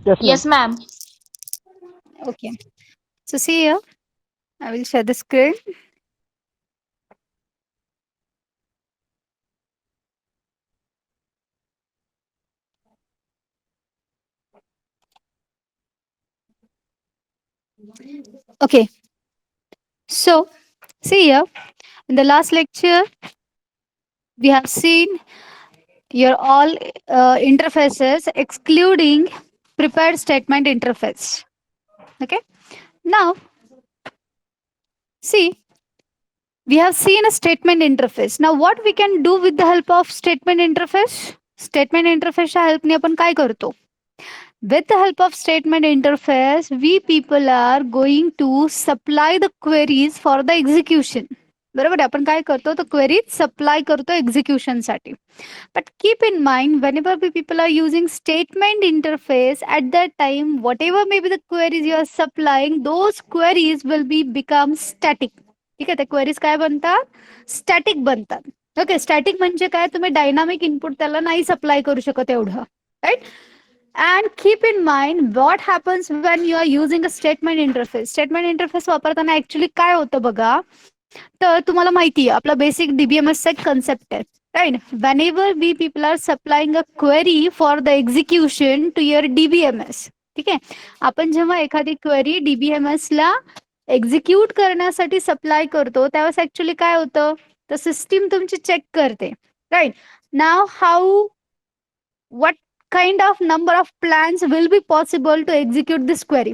Yes, ma'am. Yes, ma'am. Okay. So see here, I will share the screen. Okay. So see here, in the last lecture, we have seen your all interfaces excluding prepared statement interface. Okay. Now see, we have seen a statement interface. Now what we can do with the help of statement interface? Statement interface च्या help ने आपण काय करतो? With the help of statement interface, we people are going to supply the queries for the execution. बरोबर आहे, आपण काय करतो तर क्वेरीज सप्लाय करतो एक्झिक्युशन साठी. But keep in mind, whenever we people are using statement interface, at that time, whatever may be the queries you are supplying, those queries will be become static. ठीक आहे, त्या queries काय बनतात? Static बनतात. Okay, static म्हणजे काय? तुम्ही dynamic input त्याला नाही सप्लाय करू शकत एवढं, right? And keep in mind what happens when you are using a statement interface. Statement interface वापरताना ऍक्च्युली काय होतं बघा, तर तुम्हाला माहिती आहे आपला बेसिक डीबीएमएस चा एक कन्सेप्ट आहे, right? Whenever we people are supplying a query for the execution to your DBMS, ठीक आहे, आपण जेव्हा एखादी क्वेरी डीबीएमएस ला एक्झिक्यूट करण्यासाठी सप्लाय करतो त्यावेळेस ऍक्च्युली काय होतं, तर सिस्टीम तुमची चेक करते, right? Now how what kind of number of plans will be possible to execute this query.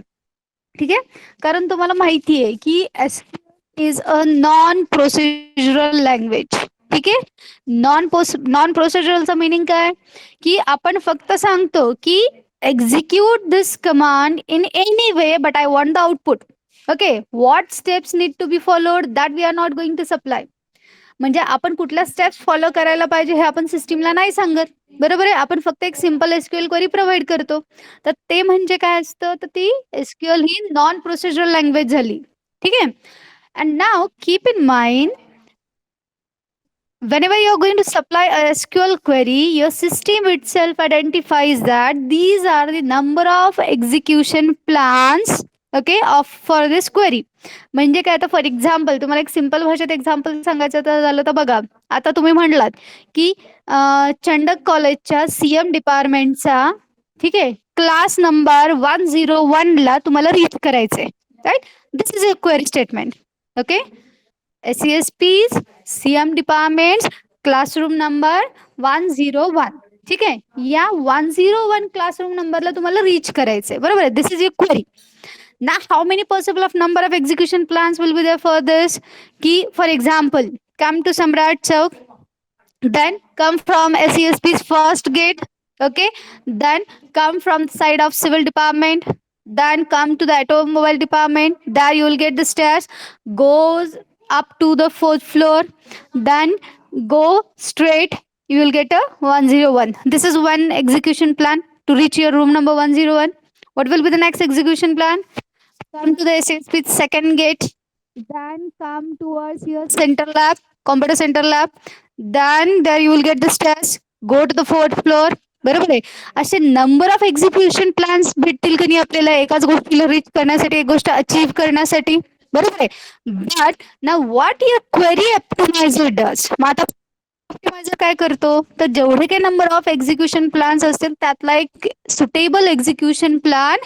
ठीक आहे, कारण तुम्हाला माहिती आहे की SQL is a non procedural language. ठीक आहे, नॉन प्रोसिजरलचं मीनिंग काय, की आपण फक्त सांगतो की execute this command in any way but I want the output. Okay, what steps need to be followed that we are not going to supply. म्हणजे आपण कुठल्या स्टेप्स फॉलो करायला पाहिजे हे आपण सिस्टीमला नाही सांगत, बरोबर आहे? आपण फक्त एक सिंपल एसक्यूएल क्वेरी प्रोव्हाइड करतो. तर ते म्हणजे काय असतं, तर ती एसक्यूएल ही नॉन प्रोसिजरल लँग्वेज झाली. ठीक आहे. And now keep in mind, whenever you're going to supply a SQL query, your system itself identifies that these are the number of execution plans, okay, of for this query. म्हणजे काय, आता for example तुम्हाला एक simple भाषेत example सांगायचं तर झालं तर बघा, आता तुम्ही म्हणलात की चंडक कॉलेजच्या सीएम डिपार्टमेंटचा, ठीक आहे, क्लास नंबर 101 ला तुम्हाला रीच करायचंय, right? This is a query statement. Okay, SESPs, CM departments, classroom number 101. ठीक आहे, या 101 क्लासरूम नंबरला तुम्हाला रीच करायचंय, बरोबर आहे? This is your query. Now, how many possible of number of execution plans will be there for this? Key, for example, come to Samrat Chowk, then come from SESP's first gate, okay, then come from the side of civil department, then come to the automobile department, there you will get the stairs, goes up to the fourth floor, then go straight, you will get a 101. This is one execution plan to reach your room number 101. What will be the next execution plan? Come to the SSP second gate, then come towards your center lab, computer center lab, then there you will get the stairs, go to the fourth floor. बरोबर आहे. असे number of execution plans भेटतील की नाही आपल्याला एकाच गोष्टीला reach करण्यासाठी, एक गोष्ट अचीव्ह करण्यासाठी, बरोबर आहे? बट ना व्हॉट युअर क्वेरी ऑप्टिमायझर डज, मग आता ऑप्टिमायझर काय करतो, तर जेवढे काही नंबर ऑफ एक्झिक्युशन प्लॅन्स असतील त्यातला एक सुटेबल एक्झिक्युशन प्लॅन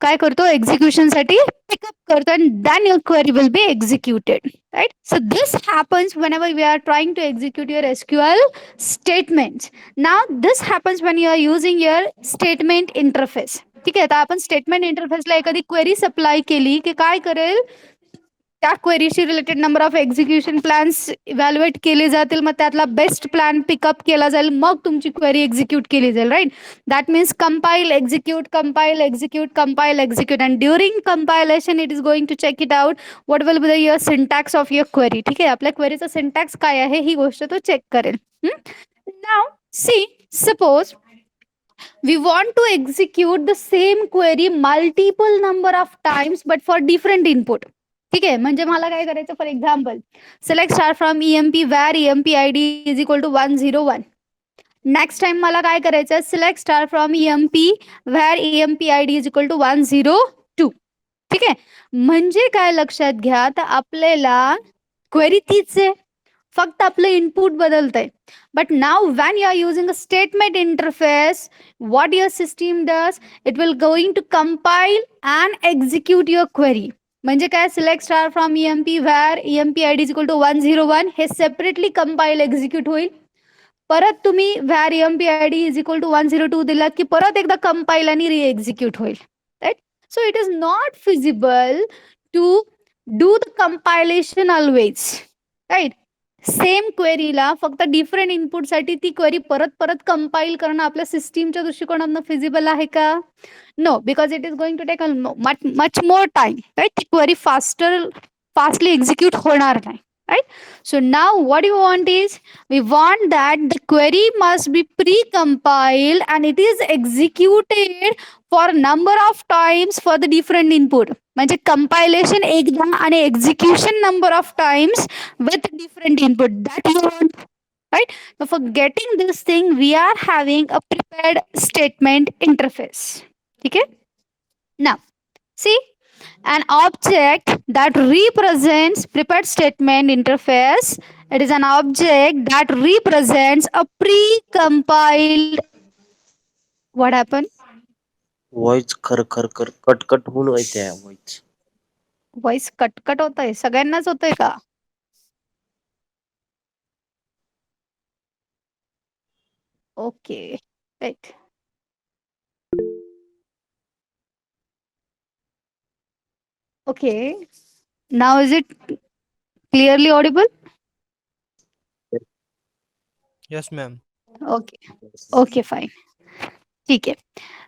काय करतो, एक्झिक्युशन साठी पिकअप करतो, and then your query will be executed, right? So this happens whenever we are trying to execute your SQL statements. Now this happens when you are using your statement interface. ठीक आहे, आता आपण statement इंटरफेसला एखादी query supply केली की काय करेल, त्या क्वेरीशी related number of execution plans evaluate केले जातील, मग त्यातला बेस्ट प्लॅन पिकअप केला जाईल, मग तुमची क्वेरी एक्झिक्यूट केली जाईल, right? That means compile execute, compile execute, compile execute, and during compilation it is going to check it out what will be the your syntax of your query. ठीक आहे, आपल्या क्वेरीचा syntax काय आहे ही गोष्ट तो check करेल. नाव सी, suppose we want to execute the same query multiple number of times but for different input. ठीक आहे, म्हणजे मला काय करायचं, for example select star from EMP where EMP ID is equal to 101. Next time मला काय करायचं, select star from EMP where EMP I D is equal to 102. ठीक आहे. म्हणजे काय लक्षात घ्या, तर आपल्याला क्वेरी तीच आहे, फक्त आपलं इनपुट बदलतंय. But now when you are using a statement interface, what your system does, it will going to compile and execute your query. म्हणजे काय, select star from EMP where EMP I D is equal to 101 हे separately compile execute होईल. परत तुम्ही where EMP I D is equal to 102 दिलात की परत एकदा कंपाईल आणि री एक्झिक्यूट होईल. Right. So it is not feasible to do the compilation always. Right. Same क्वेरीला फक्त डिफरंट इनपुटसाठी ती क्वेरी परत परत कंपाईल करणं आपल्या सिस्टीमच्या दृष्टिकोनातून फिजिबल आहे का? No, because it is going to take much more time. Right. ती क्वेरी फास्टली एक्झिक्यूट होणार नाही. Right. So now what you want is, we want that the query must be pre-compiled and it is executed for number of times for the different input. म्हणजे compilation एकदा आणि execution number of times with different input that you want. Right. So for getting this thing, we are having a prepared statement interface. Okay. Now, see, an object that represents prepared statement interface, it is an object that represents a pre-compiled. What happened? Voice खर खर खर cut cut होऊन येते voice. Voice कटकट होतंय, सगळ्यांनाच होतंय का? Okay. Right. Okay. Now is it clearly audible? Yes, ma'am. Okay. Okay, fine. ठीक आहे.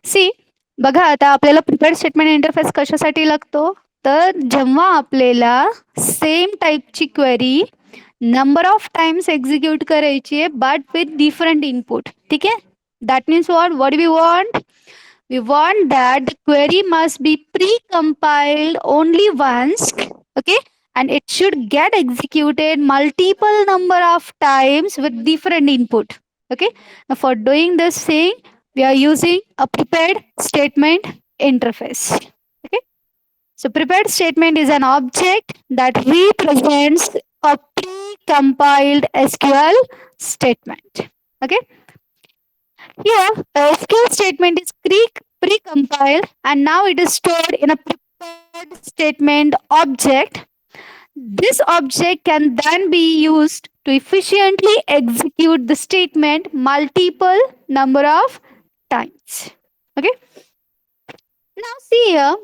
सी, बघा आता आपल्याला प्रिपेअर्ड स्टेटमेंट इंटरफेस कशासाठी लागतो, तर जेव्हा आपल्याला सेम टाईपची query number of times execute करायची आहे बट विथ डिफरंट इनपुट. ठीक आहे. That means what we want, we want that the query must be pre-compiled only once. Okay. And it should get executed multiple number of times with different input. Okay. Now for doing this thing, we are using a prepared statement interface. Okay. So prepared statement is an object that represents a pre-compiled SQL statement. Okay. Here, a SQL statement is pre-compiled and now it is stored in a prepared statement object. This object can then be used to efficiently execute the statement multiple number of times. Okay. Now see here,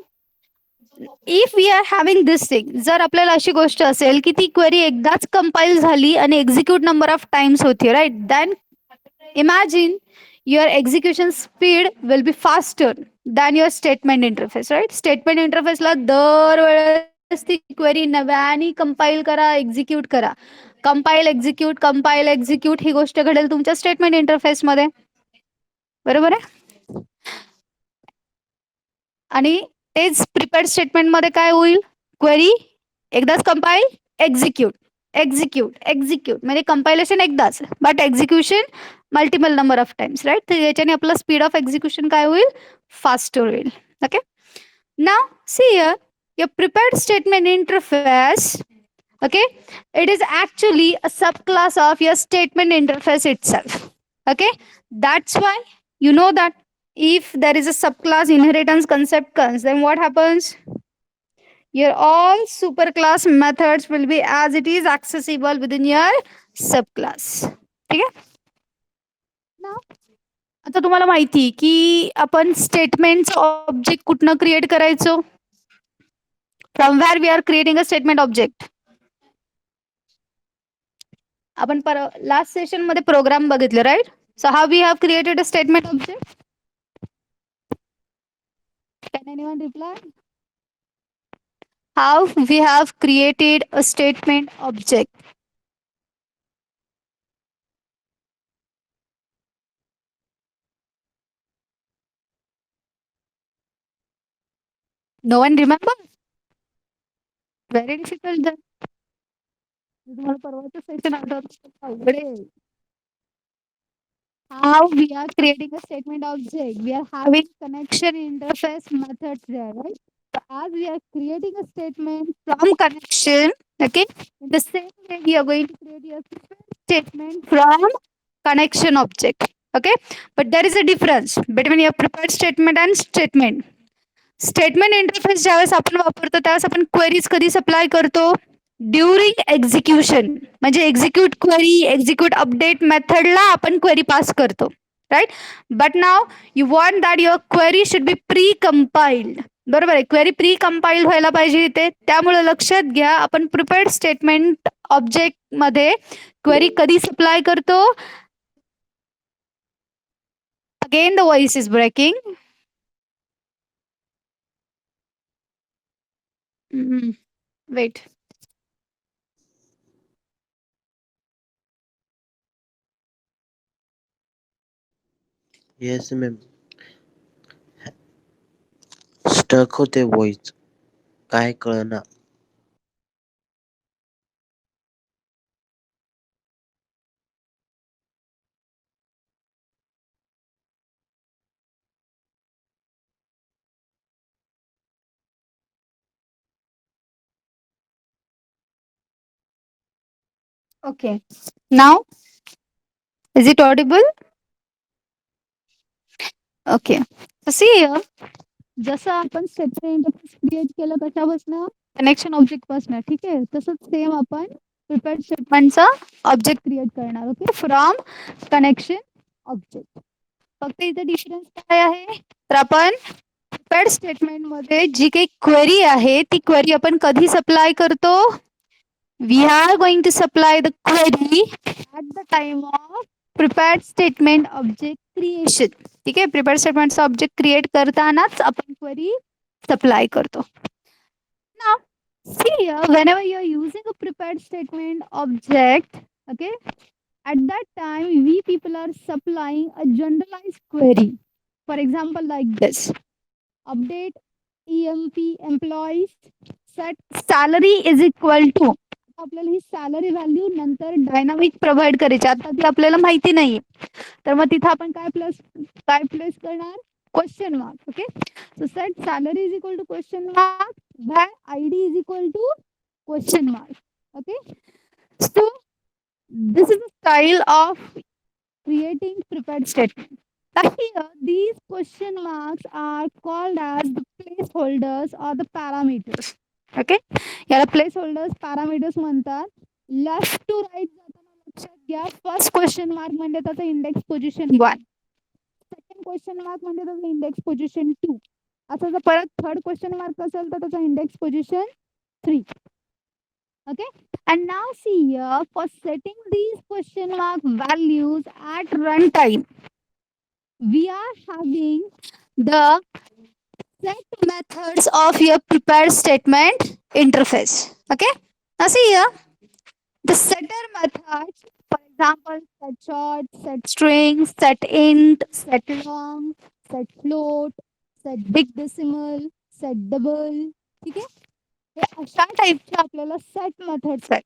if we are having this thing, जर आपल्याला अशी गोष्ट असेल की ती query एकदाच compile झाली आणि एक्झिक्यूट नंबर ऑफ टाइम्स होती, right, then imagine your execution speed will be faster than your statement interface. Right. Statement interface ला दरवेळेस ती क्वेरी नव्याने कंपाईल करा, एक्झिक्यूट करा, कंपाईल एक्झिक्यूट ही गोष्ट घडेल तुमच्या स्टेटमेंट इंटरफेस मध्ये. बरोबर आहे. आणि तेच प्रिपेअर्ड स्टेटमेंट मध्ये काय होईल, क्वेरी एकदाच कंपाईल, एक्झिक्यूट म्हणजे कंपायलेशन एकदाच but execution multiple number of times. Right. तर याच्याने आपलं स्पीड ऑफ एक्झिक्युशन काय होईल, फास्टर होईल. Okay. Now see here, your prepared statement interface, okay, it is actually a subclass of your statement interface itself. Okay. That's why you know that if there is a subclass inheritance concept comes, then what happens, your all superclass methods will be as it is accessible within your subclass. ठीक आहे. Now, आता तुम्हाला माहिती की आपण स्टेटमेंटचं object कुठनं create करायचो, from where we are creating a statement object. आपण लास्ट सेशन मध्ये प्रोग्राम बघितले, right. So how we have created a statement object. Can anyone reply? How we have created a statement object. No one remember? Very difficult then. तुम्हाला परवाचं session आठवत अवघड आहे. how we are creating a statement object. We are having connection interface methods there, right? So as we are creating a statement from connection, okay, in the same way we are going to create a statement from connection object. Okay, but there is a difference between your prepared statement and statement. Statement interface ज्यावेळेस आपण वापरतो त्यावेळेस आपण queries कधी supply करतो during execution म्हणजे execute query execute update मेथडला आपण क्वेरी पास करतो right but now you want that your query should be pre compiled बरोबर आहे क्वेरी प्री कंपाइल्ड व्हायला पाहिजे इथे त्यामुळे लक्षात घ्या आपण प्रिपेअर्ड स्टेटमेंट ऑब्जेक्ट मध्ये क्वेरी कधी सप्लाय करतो again the voice is breaking wait yes ma'am. Stuck होते व्हॉइस. काय कळना. Okay. Now, is it audible? Okay. So see here, जसं आपण स्टेटमेंट इंटरफेस क्रिएट केलं कशापासून कनेक्शन ऑब्जेक्ट पासून ठीक आहे तसंच सेम आपण प्रिपेअर्ड स्टेटमेंटचा ऑब्जेक्ट क्रिएट करणार ओके फ्रॉम कनेक्शन ऑब्जेक्ट फक्त इथे डिफरन्स काय आहे तर आपण प्रिपेअर्ड स्टेटमेंट मध्ये जी काही क्वेरी आहे ती क्वेरी आपण कधी सप्लाय करतो we are going to supply the query at the time of prepared statement object creation ठीक आहे prepared statement object create करतानाच आपण query supply करतो now see here whenever you are using a prepared statement object okay at that time we people are supplying a generalized query for example like this update emp employees set salary is equal to आपल्याला ही salary value नंतर dynamic provide करायची आता ती आपल्याला माहिती नाहीये तर मग तिथे आपण काय प्लेस करणार question mark okay so set salary is equal to question mark by ID is equal to question mark okay so this is the style of creating prepared statement. Now here, these question marks are called as the placeholders or the parameters. Okay? याला placeholders, parameters म्हणतात. Left to right जाताना लक्षात घ्या. First question mark म्हणजे त्याचं index position 1. Second question mark म्हणजे त्याचं index position 2. असं जर परत third question mark असेल तर त्याचं index position 3. Okay, and now see here for setting these question mark values at runtime we are having the set methods of your prepared statement interface. Okay, now see here the setter methods for example set short set string set int set long set float set big decimal set double okay हे अशा टाईपचे आपल्याला set methods आहेत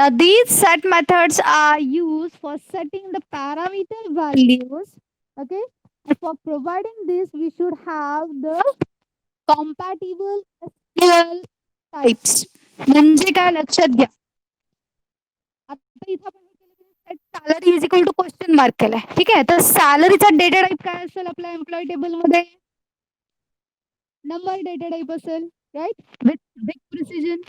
now these set methods are used for setting the parameter values okay and for providing this we should have the compatible SQL types म्हणजे काय लक्षात घ्या आता इथं आपण set salary is equal to question mark केलाय ठीक आहे तर सॅलरीचा डेटा टाईप काय असेल आपल्या एम्प्लॉय टेबल मध्ये नंबर डेटा टाईप असेल राईट विथ बिग प्रिसिजन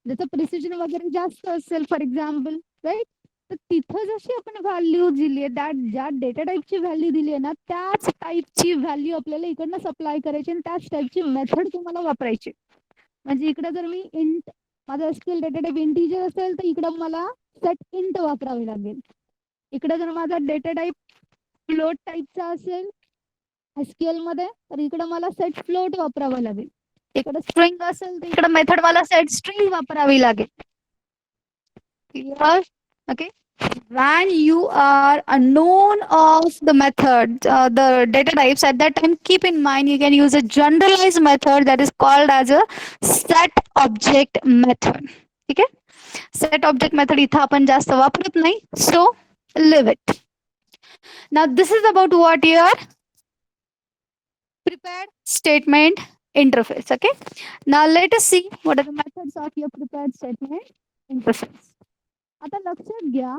ज्याचं प्रिसिजन वगैरे जास्त असेल फॉर एक्झाम्पल राईट तर तिथं जशी आपण व्हॅल्यू दिली आहे ज्या डेटा टाईपची व्हॅल्यू दिली आहे ना त्याच टाईपची व्हॅल्यू आपल्याला इकडनं सप्लाय करायची आणि त्याच टाईपची मेथड तुम्हाला वापरायची म्हणजे इकडे जर मी इंट माझा एसक्यूएल डेटा टाईप इंटिजर असेल तर इकडं मला सेट इंट वापरावी लागेल इकडे जर माझा डेटा टाईप फ्लोट टाईपचा असेल एसक्यूएल मध्ये तर इकडं मला सेट फ्लोट वापरावं लागेल इकडे स्ट्रिंग असेल तर इकडे मेथड मला सेट स्ट्रिंग वापरावी लागेल clear okay when you are unknown of the method the data types at that time keep in mind you can use a generalized method that is called as a set object method ठीक आहे set object method इथं आपण जास्त वापरत नाही so leave it Now this is about what your prepared statement interface. Okay. Now let us see what are the methods of your prepared statement interface. आता लक्षात घ्या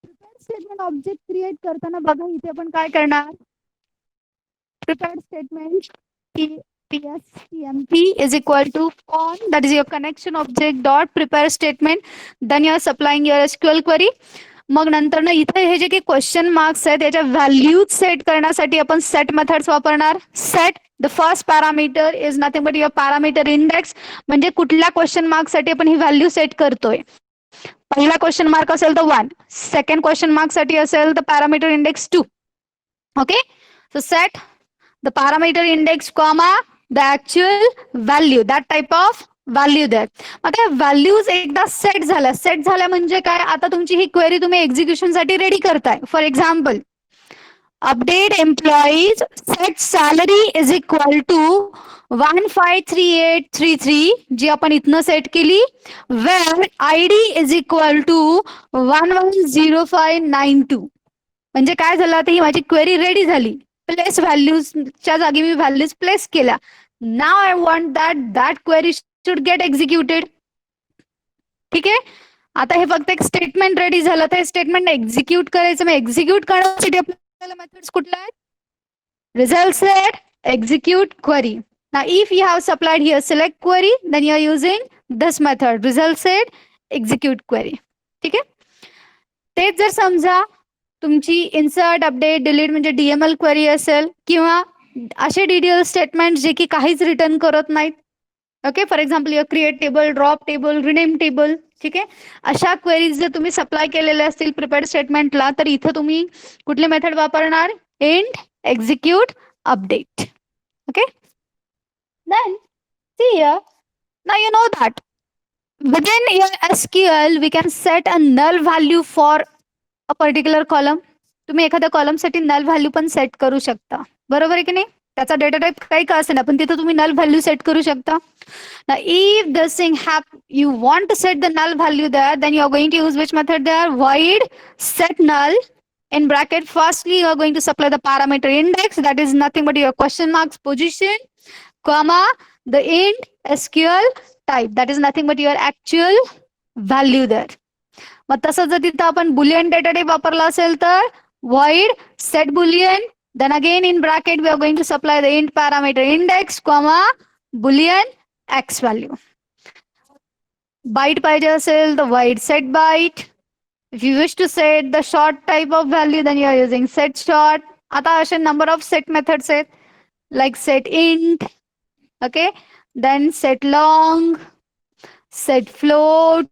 prepared statement object create करताना बघा इथे आपण काय करणार prepared statement PSTMP is equal to con, that is your connection object dot prepare statement, then you are supplying your SQL query. मग नंतर ना इथे हे जे काही क्वेश्चन मार्क्स आहेत त्याच्या व्हॅल्यूज सेट करण्यासाठी आपण सेट मेथड्स वापरणार. Set the first parameter is nothing but your parameter index, म्हणजे कुठल्या क्वेश्चन मार्क साठी आपण ही व्हॅल्यू सेट करतोय. पहिला क्वेश्चन मार्क असेल तर 1, सेकंड क्वेश्चन मार्क साठी असेल तर parameter index 2. Okay, so set the parameter index comma the actual value, that type of value there. आता व्हॅल्यूज एकदा सेट झाल्या म्हणजे काय, आता तुमची ही क्वेरी तुम्ही एक्झिक्युशन साठी रेडी करताय. For example update employees set salary is equal to 153833 जी आपण इथनं सेट केली, where ID is equal to 110592. म्हणजे काय झालं, आता ही माझी क्वेरी रेडी झाली. प्लेस व्हॅल्यूजच्या जागी मी व्हॅल्यूज प्लेस केल्या. Now I want that query should get executed. ठीक आहे, आता हे फक्त एक स्टेटमेंट रेडी झालं, तर हे स्टेटमेंट एक्झिक्यूट करायचं. मग एक्झिक्यूट करण्यासाठी आपल्याला मेथड्स कुठल्या आहेत, result set, execute, query. Now if you have supplied here select query, then you are using this method result set execute query. ठीक आहे, तेच जर समजा तुमची इन्सर्ट अपडेट डिलीट म्हणजे DML क्वेरी असेल किंवा असे DDL स्टेटमेंट जे की काहीच रिटर्न करत नाहीत. Okay, for example your create table, drop table, rename table. ठीक आहे, अशा क्वेरीज जर तुम्ही सप्लाय केलेल्या असतील प्रिपेअर्ड स्टेटमेंटला, तर इथं तुम्ही कुठले मेथड वापरणार, int execute update. Okay, then see here, now you know that within your SQL we can set a null value for a particular column. तुम्ही एखाद्या कॉलम साठी नल व्हॅल्यू पण सेट करू शकता, बरोबर आहे की नाही. त्याचा डेटा टाइप काही का असेल पण तिथे तुम्ही नल व्हॅल्यू सेट करू शकता. Now if this thing you want to set the null value there, then you are going to use which method there, void set null in bracket. Firstly you are going to supply the parameter index, that is nothing but your question marks position, comma the int SQL type, that is nothing but your actual value there. मग तसं जर तिथं आपण Boolean data type वापरला असेल तर void set boolean, then again in bracket we are going to supply the int parameter index, comma boolean x value. Byte पाहिजे असेल तर void set byte. If you wish to set the short type of value, then you are using set short. आता असे number of set methods आहेत, like set int, okay, then set long, set float,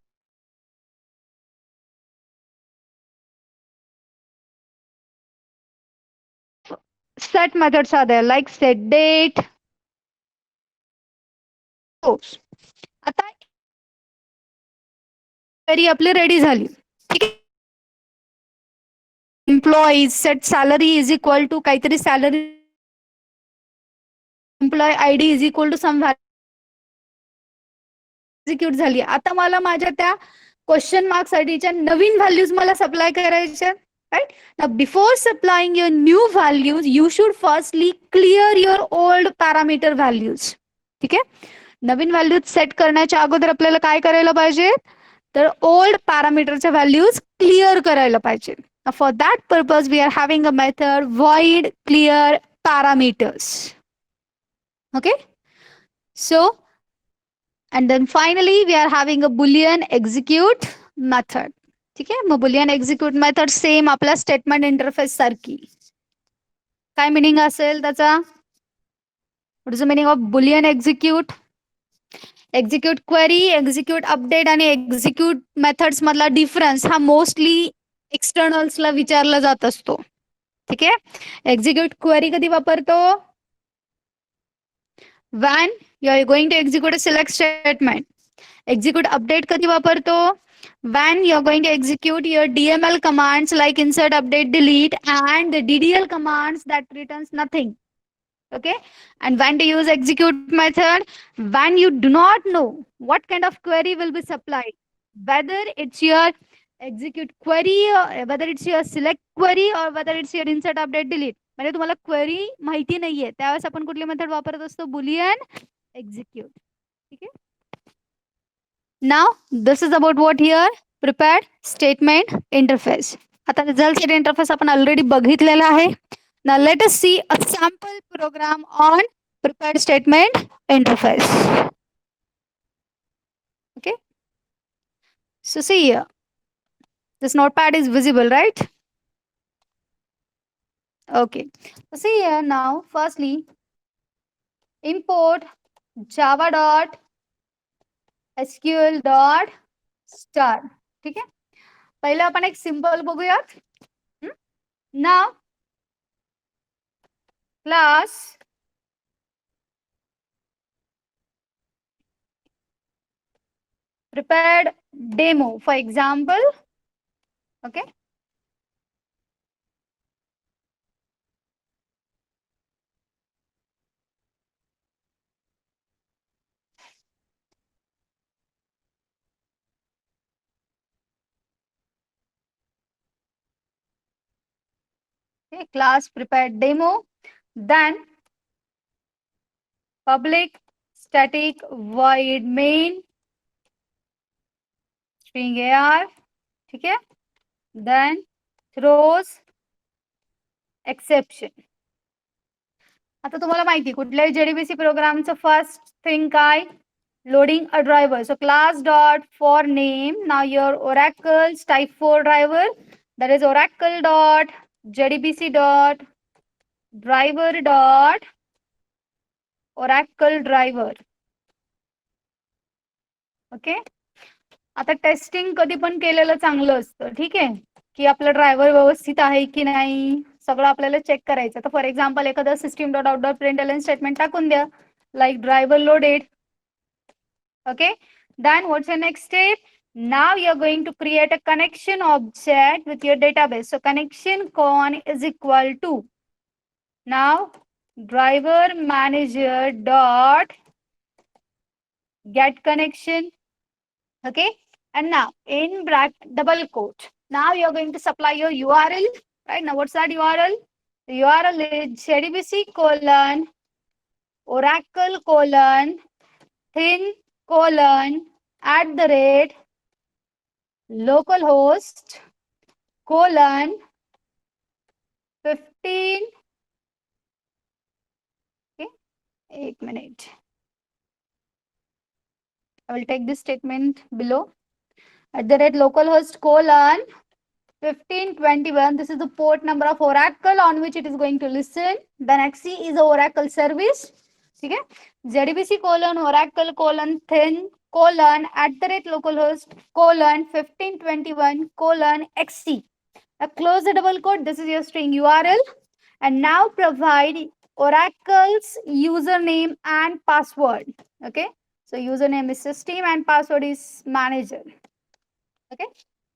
set methods are there like set date. आता query आपली ready झाली. ठीक आहे, employees set salary is equal to काहीतरी salary, employee ID is equal to some execute झाली. आता मला माझ्या त्या क्वेश्चन मार्क साठीच्या नवीन व्हॅल्यूज मला सप्लाय करायच्या. Right? Now, before supplying your new values, you should firstly clear your old parameter values. ठीक आहे, नवीन व्हॅल्यूज सेट करण्याच्या अगोदर आपल्याला काय करायला पाहिजे, तर ओल्ड पॅरामीटरच्या व्हॅल्यूज क्लिअर करायला पाहिजे. For that purpose we are having a method void clear parameters. Okay, so and then finally we are having a boolean execute method. ठीक आहे, मग बुलियन एक्झिक्यूट मेथड सेम आपल्या स्टेटमेंट इंटरफेस सारखी. काय meaning असेल त्याचा, what is the meaning of Boolean execute, execute query, execute update आणि execute methods मधला difference हा मोस्टली एक्सटर्नल्सला विचारला जात असतो. ठीक आहे, एक्झिक्यूट क्वेरी कधी वापरतो, when you are going to execute a select statement. Execute update कधी वापरतो, when you are going to execute your DML commands like insert, update, delete, and the DDL commands that returns nothing. Okay, and when to use execute method, when you do not know what kind of query will be supplied, whether it's your execute query, whether it's your select query or whether it's your insert update delete. म्हणजे तुम्हाला query माहिती नाहीये त्यावेळेस आपण कुठली method वापरत असतो, Boolean execute. ठीक आहे. Now this is about what here, prepared statement interface. आता रिझल्ट सेट इंटरफेस आपण ऑलरेडी बघितलेला आहे. Now let us see a sample program on prepared statement interface. Okay, so see here, this notepad is visible, right? Okay, so see here now, firstly import java dot sql dot star. ठीक आहे, पहिले आपण एक simple बघूयात. नाव class prepared demo, for example. Okay, okay, class prepared demo, then public static void main string ar. ठीक है, then throws exception. आता तुम्हाला माहिती कुठल्याही जेडीबीसी प्रोग्रामचं फर्स्ट थिंग काय, loading a driver. So class dot for name, now your oracle's type 4 driver, that is oracle dot jdbc dot driver dot oracle driver. Okay, आता testing कधी पण केलेलं चांगलं असतं. ठीक आहे, की आपला ड्रायव्हर व्यवस्थित आहे की नाही सगळं आपल्याला चेक करायचं. तर फॉर एक्झाम्पल एखादं system dot out dot println statement टाकून द्या, like driver loaded. Okay, then what's your next step? Now you're going to create a connection object with your database. So connection con is equal to, now driver manager dot get connection. Okay, and now in bracket double quote, now you're going to supply your URL, right? Now what's that URL? The URL is jdbc colon oracle colon thin colon @ localhost colon 15. Okay, 1 minute. I will take this statement below. @ localhost colon 1521. This is the port number of Oracle on which it is going to listen. Then XC is the Oracle service. ठीक है, JDBC colon Oracle colon thin colon @ localhost colon 1521 colon XC. Now close the double quote. This is your string URL, and now provide Oracle's username and password. Okay, so username is system and password is manager. Okay,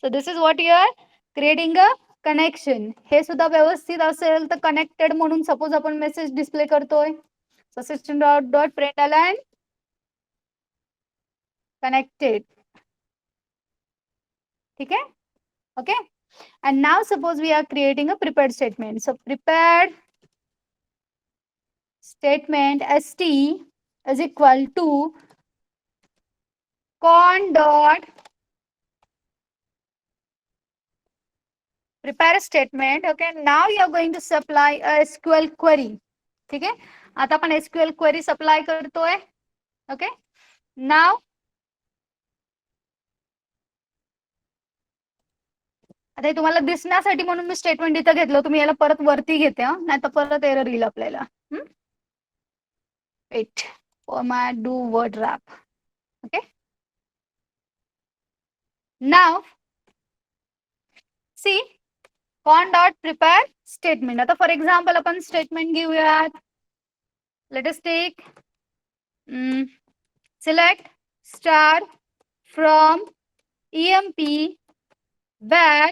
so this is what you are creating a connection. हे सुद्धा व्यवस्थित असेल तर connected म्हणून suppose आपण message display करतोय. So system dot println connected. ठीक है, okay, and now suppose we are creating a prepared statement. So prepared statement st is equal to con dot prepare statement. Okay, now you are going to supply a SQL query. ठीक है, आता आपण SQL query supply करतोय. Okay, नाव आता हे तुम्हाला दिसण्यासाठी म्हणून मी statement इथं घेतलं. तुम्ही याला परत वरती घेते, नाही तर परत एरर येईल आपल्याला. Wait, format do word wrap. Okay, now see con dot prepare statement. आता फॉर एक्झाम्पल आपण स्टेटमेंट घेऊयात. Let us take select star from emp where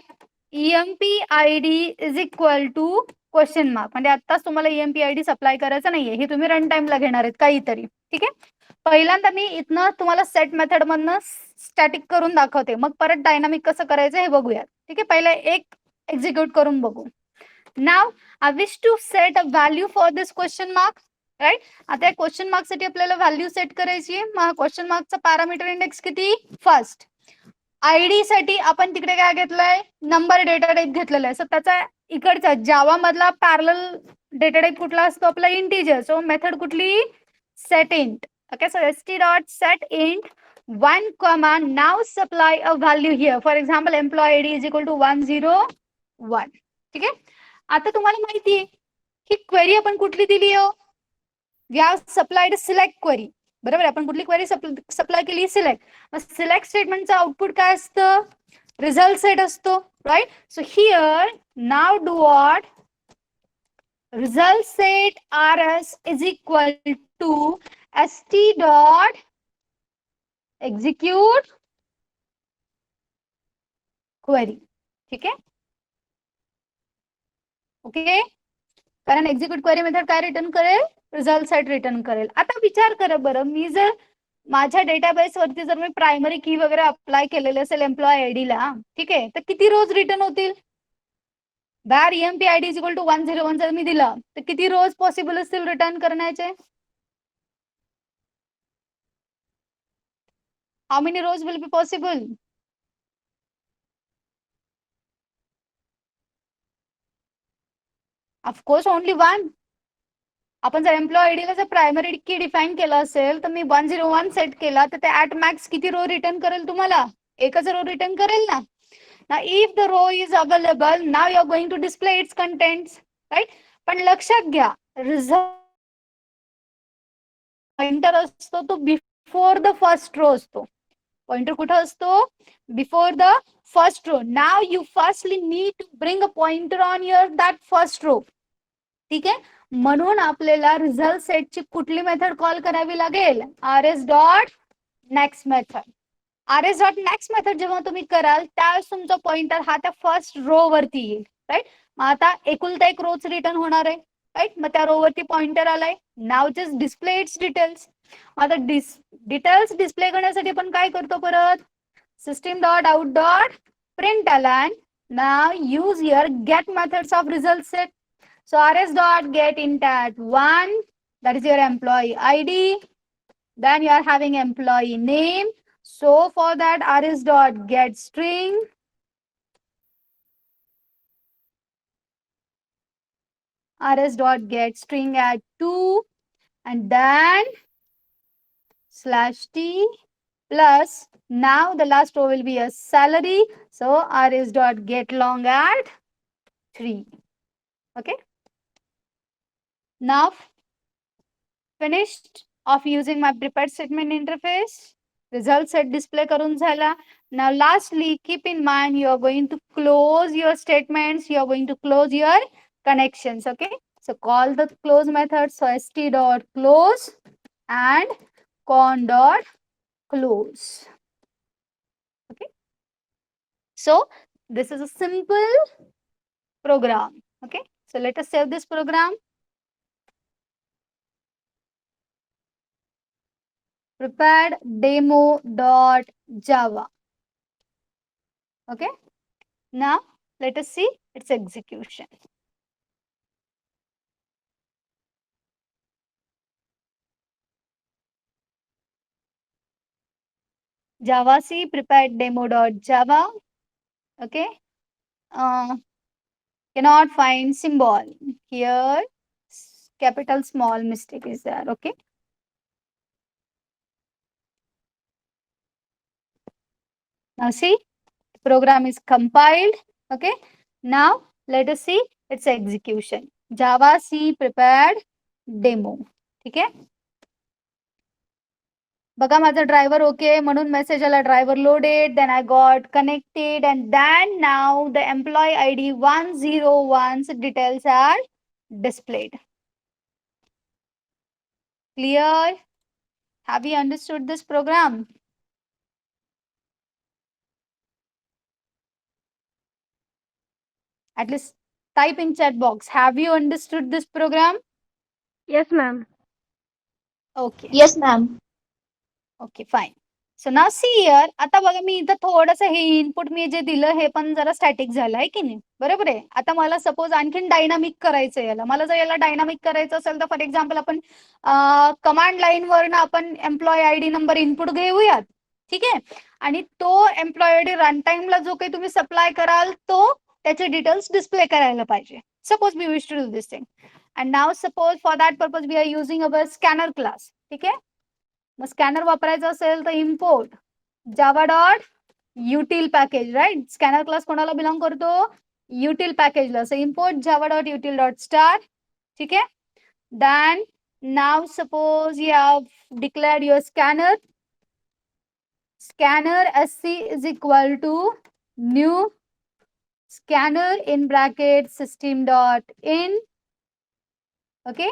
emp id is equal to question mark. म्हणजे आताच तुम्हाला emp id supply करायचं नाहीये, हे तुम्ही run टाइमला घेणार आहेत काहीतरी. ठीक आहे, पहिल्यांदा मी इथनं तुम्हाला सेट मेथड मधनं स्टॅटिक करून दाखवते, मग परत डायनामिक कसं करायचं हे बघूयात. ठीक आहे, पहिला एक एक्झिक्यूट करून बघू. Now I wish to set a value for this question mark, right. आता या क्वेश्चन मार्क साठी आपल्याला व्हॅल्यू सेट करायची आहे. मग क्वेश्चन मार्कचा पॅरामीटर इंडेक्स किती? फर्स्ट. आयडी साठी आपण तिकडे काय घेतलंय? नंबर डेटा टाइप घेतलेला आहे. सो त्याचा इकडचा जावा मधला पॅरलल डेटा टाइप कुठला असतो? आपला इंटिजर. सो मेथड कुठली? Set int. Okay, so st dot set int 1 comma now supply a value here. For example, employee id is equal to 101. ठीक आहे. आता तुम्हाला माहिती आहे ही क्वेरी आपण कुठली दिली आहे? We have supplied select query. बरोबर, आपण कुठली क्वेरी सप्लाय केली? सिलेक्ट. मग सिलेक्ट स्टेटमेंटचं आउटपुट काय असतं? रिझल्ट सेट असतो, right. So here now do what? result set rs is equal to st dot execute query. ठीक आहे, ओके. कारण एक्झिक्यूट क्वेरी मेथड काय रिटर्न करेल? रिझल्ट सेट रिटर्न करेल. आता विचार करा बरं, मी जर माझ्या डेटाबेस वरती जर मी प्रायमरी की वगैरे अप्लाय केलेले असेल एम्प्लॉय आयडी ला, ठीक आहे, तर किती रोज रिटर्न होतील? var emp id is equal to 101 जर मी दिला तर किती रोज पॉसिबल असतील रिटर्न करण्याचे? How many rows will be possible? Of course only one. आपण जर एम्प्लॉय आयडीला जर प्रायमरी की डिफाईन केलं असेल तर मी 101 सेट केला तर ते ऍट मॅक्स किती रो रिटर्न करेल तुम्हाला? एकच रो रिटर्न करेल ना. Now, if the row is available, now you are going to display its contents, right? पण लक्षात घ्या, result pointer असतो तो before the first row असतो. Pointer कुठे असतो? Before the first row. Now you firstly need to bring a pointer on your that first row. ठीक आहे, म्हणून आपल्याला रिझल्ट सेटची कुठली मेथड कॉल करावी लागेल? rs dot next method. rs dot next method जेव्हा तुम्ही कराल त्यावेळेस तुमचा पॉइंटर हा त्या फर्स्ट रो वरती येईल, राईट. मग आता एकुलता एक रोच रिटर्न होणार आहे, राईट. मग त्या रो वरती पॉइंटर आलाय. Now just display its details. आता डिटेल्स डिस्प्ले करण्यासाठी आपण काय करतो? परत system dot out dot println. Now use here get methods of result set. So rs dot get int at 1, that is your employee id. Then you are having employee name. So for that rs dot get string. Rs dot get string at 2 and then /t plus now the last row will be a salary. So rs dot get long at 3. Okay. Now finished of using my prepared statement interface. Result set display karun झाला. Now lastly, keep in mind you are going to close your statements. You are going to close your connections. Okay. So call the close method. So st dot close and con dot close. Okay. So this is a simple program. Okay. So let us save this program. Prepared demo.java. Okay. Now let us see its execution. Java C prepared demo.java. Okay. Cannot find symbol here. Capital small mistake is there. Okay. Now see, the program is compiled. Okay. Now let us see its execution. Java C prepared demo. ठीक आहे. बघा माझा driver okay म्हणून message आला driver loaded. Then I got connected and then now the employee ID 101 details are displayed. Clear? Have you understood this program? At least type in chat box. Have you understood this program? Yes, ma'am. Okay. Yes, ma'am. Okay, fine. So now see here. आता बघा मी इथं थोडंसं हे input मी जे दिलं हे पण जरा static झालं आहे की नाही, बरोबर आहे. आता मला सपोज आणखीन डायनामिक करायचं याला. मला जर याला डायनामिक करायचं असेल तर फॉर एक्झाम्पल आपण कमांड लाईन वरनं आपण एम्प्लॉय आयडी नंबर इनपुट घेऊयात, ठीक आहे. आणि तो एम्प्लॉय आयडी रन टाइमला जो काही तुम्ही सप्लाय कराल तो त्याचे डिटेल्स डिस्प्ले करायला पाहिजे. Suppose we wish to do this thing. And now suppose for that purpose we are using our scanner class, ठीक आहे. मग स्कॅनर वापरायचं असेल तर import Java dot util package, right. Scanner class कोणाला बिलॉंग करतो? युटिल पॅकेजला. So import Java dot util dot star, ठीक आहे. Then now suppose you have declared your scanner. Scanner SC is equal to new scanner in bracket system dot in. Okay.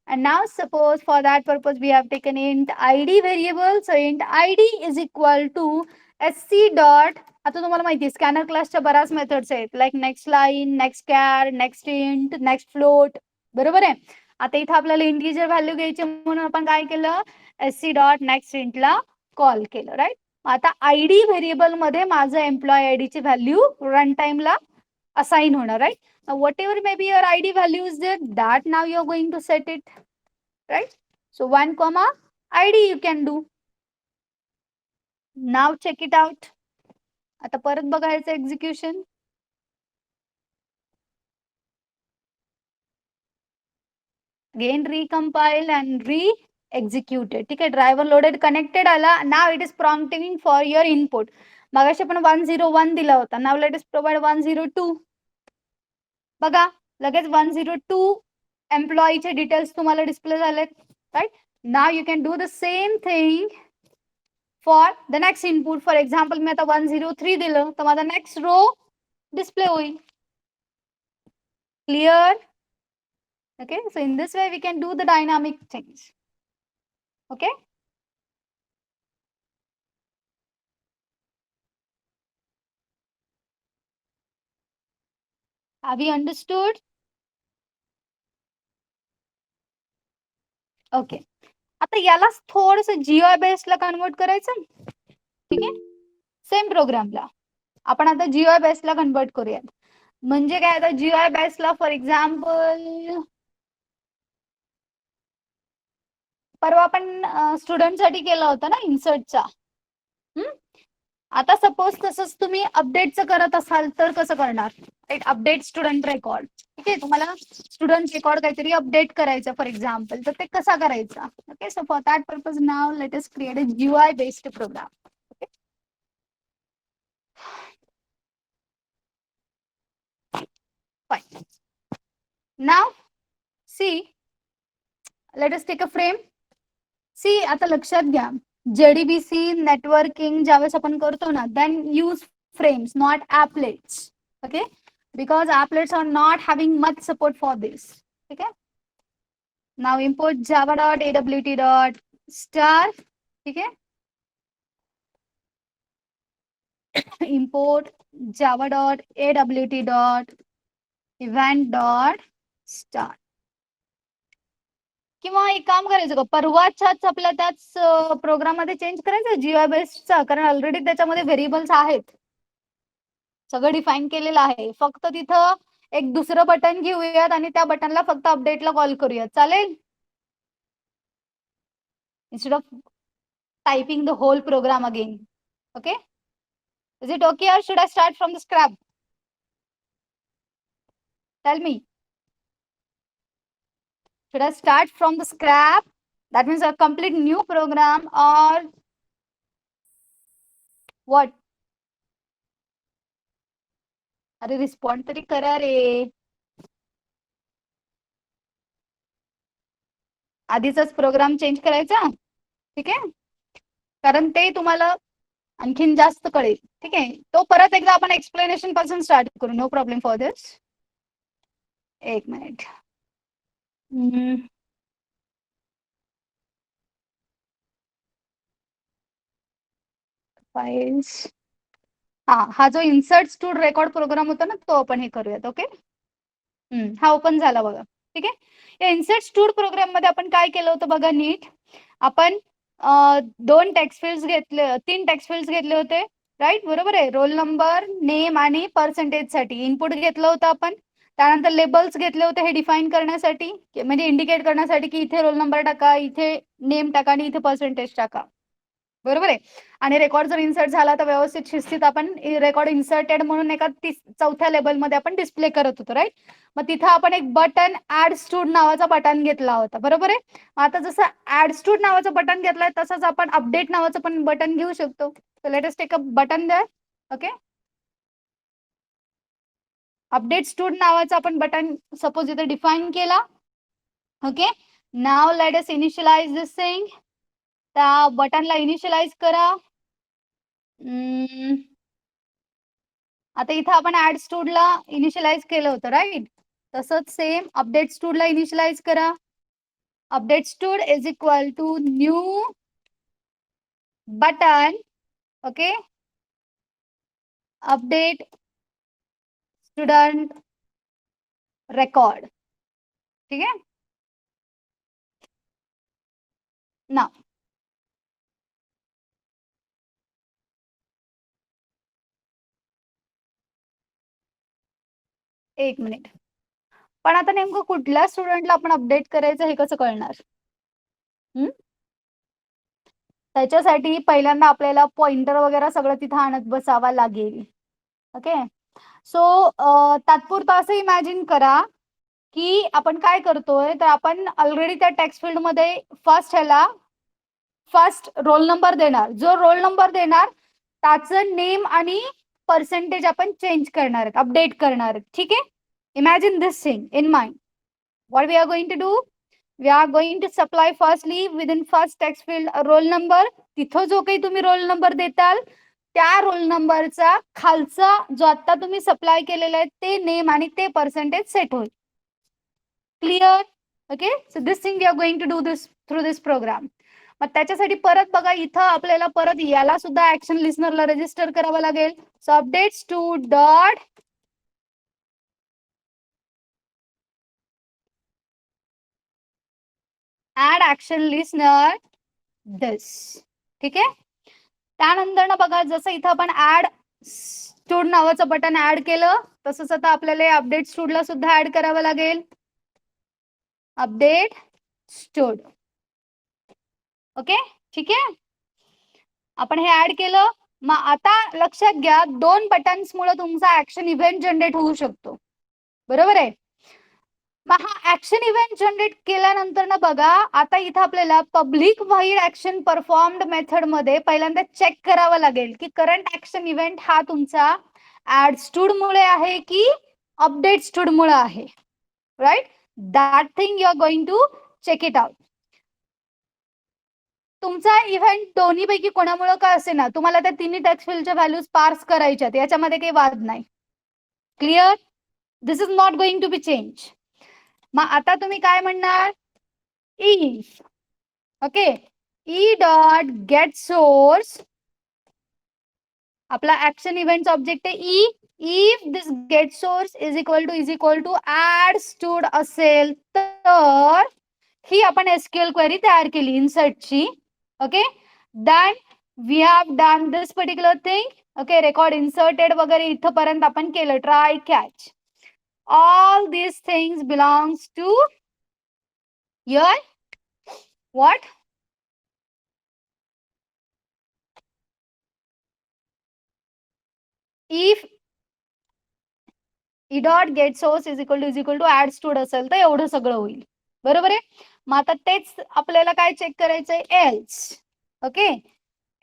And now suppose for that purpose we have taken int id variable. So int id is equal to sc dot. आता तुम्हाला माहिती आहे scanner क्लासच्या बऱ्याच methods आहेत, like next line, next care, next int, next float, बरोबर आहे. आता इथं आपल्याला इंटिजर व्हॅल्यू घ्यायची म्हणून आपण काय केलं? sc डॉट नेक्स्ट इंटला कॉल केलं, राईट. आता आयडी व्हेरिएबल मध्ये माझं एम्प्लॉय आयडी ची व्हॅल्यू रन टाइमला असाइन होणार, right. Whatever may be your id values there, that now you are going to set it, right. So 1 comma id you can do. Now check it out. आता परत बघायचं execution. Again recompile and re-execute it. ठीक आहे. Driver loaded connected आला. Now it is prompting for your input. मगाशी आपण 101 दिला होता. Now let us provide 102. बघा लगेच 102 एम्प्लॉईचे डिटेल्स तुम्हाला डिस्प्ले झालेत, right. Now you can do the same thing for the next input. For example मी आता 103 दिलं तर माझा नेक्स्ट रो डिस्प्ले होईल. Clear? Okay, so in this way we can do the dynamic things. Okay. Have you understood? Okay. आता याला थोडंसं GI बेसला convert करायचं, ठीक आहे. सेम प्रोग्रामला आपण आता जीआय बेसला कन्वर्ट करूयात. म्हणजे काय, आता जीआय बेसला फॉर एक्झाम्पल परवा आपण स्टुडंट साठी केला होता ना इन्सर्टचा. आता सपोज तसंच तुम्ही अपडेटचं करत असाल तर कसं करणार? एक अपडेट स्टुडंट रेकॉर्ड, ठीक आहे. तुम्हाला स्टुडंट रेकॉर्ड काहीतरी अपडेट करायचं फॉर एक्झाम्पल, तर ते कसा करायचा? Okay. So for that purpose now let us create a GUI based program. Okay. Fine. Now see let us take a frame. See आता लक्षात घ्या, जेडीबीसी नेटवर्किंग ज्यावेळेस आपण करतो ना, then use frames, not applets. Okay, because applets are not having much support for this. Okay. Now import java.awt.star. Okay. Import java.awt.event.star. किंवा एक काम करायचं का, परवाच्याच आपल्या त्याच प्रोग्राम मध्ये चेंज करायचं जीआय बेस्डचा, कारण ऑलरेडी त्याच्यामध्ये व्हेरिएबल्स आहेत, सगळं डिफाईन केलेलं आहे. फक्त तिथं एक दुसरं बटन घेऊयात आणि त्या बटनला फक्त अपडेटला कॉल करूयात, चालेल? Instead of typing the whole program again. Okay. Is it okay or should I start from the scratch? Tell me. Should I start from the scratch? That means a complete new program or what? अरे respond तरी करा रे. आधीचाच programme change करायचा, ठीक आहे, कारण ते तुम्हाला आणखीन जास्त कळेल. ठीक आहे. तो परत एकदा आपण एक्सप्लेनेशन पासून स्टार्ट करू. No problem for this. एक मिनिट. फाइल्स. हा जो इन्सर्ट स्टूड रेकॉर्ड प्रोग्राम होता ना, तो आपण हे करूयात. ओके. हा ओपन झाला बघा. ठीक आहे. या इन्सर्ट स्टूड प्रोग्राम मध्ये आपण काय केलं होतं बघा नीट. आपण दोन टेक्स्ट फील्ड्स घेतले, 3 टेक्स्ट फील्ड्स घेतले होते, राईट? बरोबर आहे. रोल नंबर, नेम आणि पर्सेंटेज साठी इनपुट घेतलं होतं आपण. त्यानंतर लेबल्स घेतले होते हे डिफाईन करण्यासाठी, म्हणजे इंडिकेट करण्यासाठी की इथे रोल नंबर टाका, इथे नेम टाका आणि इथे पर्सेंटेज टाका. बरोबर आहे. आणि रेकॉर्ड जर इन्सर्ट झाला तर व्यवस्थित शिस्तीत आपण रेकॉर्ड इन्सर्टेड म्हणून एका 4थ्या लेबलमध्ये आपण डिस्प्ले करत होतो, राईट? मग तिथं आपण एक बटन ऍड स्टूड नावाचा बटन घेतला होता. बरोबर आहे. आता जसं ऍड स्टूड नावाचं बटन घेतलंय तसंच आपण अपडेट नावाचं पण बटन घेऊ शकतो. So let us take a button there. Okay, update stud नावाचं आपण बटन सपोज इथे डिफाईन केला. Okay, now let us initialize this thing. त्या बटनला इनिशियलाइज करा. आता इथं आपण ऍड स्टूडला इनिशियलाइज केलं होतं, राईट? तसंच सेम अपडेट स्टूडला इनिशियलाइज करा. Update stud is equal to new button. Okay, update student record. ठीक आहे ना? एक मिनिट. पण आता नेमकं कुठल्या स्टुडंटला आपण अपडेट करायचं हे कसं कळणार? त्याच्यासाठी पहिल्यांदा आपल्याला पॉइंटर वगैरे सगळं तिथं आणत बसावा लागेल. ओके, सो तात्पुरतं असं इमॅजिन करा की आपण काय करतोय, तर आपण ऑलरेडी त्या टेक्स्ट फील्ड मध्ये फर्स्ट रोल नंबर देणार. जो रोल नंबर देणार त्याचं नेम आणि पर्सेंटेज आपण चेंज करणार आहेत, अपडेट करणार आहेत. ठीक आहे, imagine this thing in mind. What we are going to do, we are going to supply firstly within first text field roll number. तिथं जो काही तुम्ही रोल नंबर देताल त्या रोल नंबरचा खालचा जो आता तुम्ही सप्लाय केलेला आहे ते नेम आणि ते पर्सेंटेज सेट होईल. Clear? Okay, so this thing we are going to do this through this program. मग त्याच्यासाठी परत बघा इथं आपल्याला परत याला सुद्धा ऍक्शन लिस्नरला रजिस्टर करावं लागेल. So updates to dot add action listener this. ठीक आहे, त्यानंतर ना बघा जसं इथं आपण ऍड स्टूड नावाचं बटन ऍड केलं तसंच आता आपल्याला अपडेट स्टूडला सुद्धा ऍड करावं लागेल. Update stood. ओके, ठीक आहे, आपण हे ऍड केलं. मग आता लक्षात घ्या 2 बटन्समुळे तुमचा ऍक्शन इव्हेंट जनरेट होऊ शकतो. बरोबर आहे. मग हा ऍक्शन इव्हेंट जनरेट केल्यानंतर ना बघा आता इथं आपल्याला पब्लिक व्हाईड ऍक्शन परफॉर्म्ड मेथड मध्ये पहिल्यांदा चेक करावं लागेल की करंट ऍक्शन इव्हेंट हा तुमचा ऍड स्टूड मुळे आहे की अपडेट स्टूड मुळे आहे, right? That thing you are going to check it out. तुमचा इव्हेंट दोन्ही पैकी कोणामुळे का असे ना तुम्हाला त्या तिन्ही टेक्स्ट फील्डच्या व्हॅल्यूज पार्स करायच्या, याच्यामध्ये काही वाद नाही. Clear? This is not going to be change. मग आता तुम्ही काय म्हणणार, if okay e dot get source, आपला ऍक्शन इव्हेंट ऑब्जेक्ट आहे e. If this get source is equal to add stud असेल तर ही आपण एसक्यूएल क्वेरी तयार केली इन्सर्टची. Okay, then we have done this particular thing. Okay, record inserted वगैरे इथपर्यंत आपण केलं. Try catch all these things belongs to your what? If e dot get source is equal to add stud असेल तर एवढं सगळं होईल. बरोबर आहे. मग आता तेच आपल्याला काय चेक करायचंय, एल्स. ओके,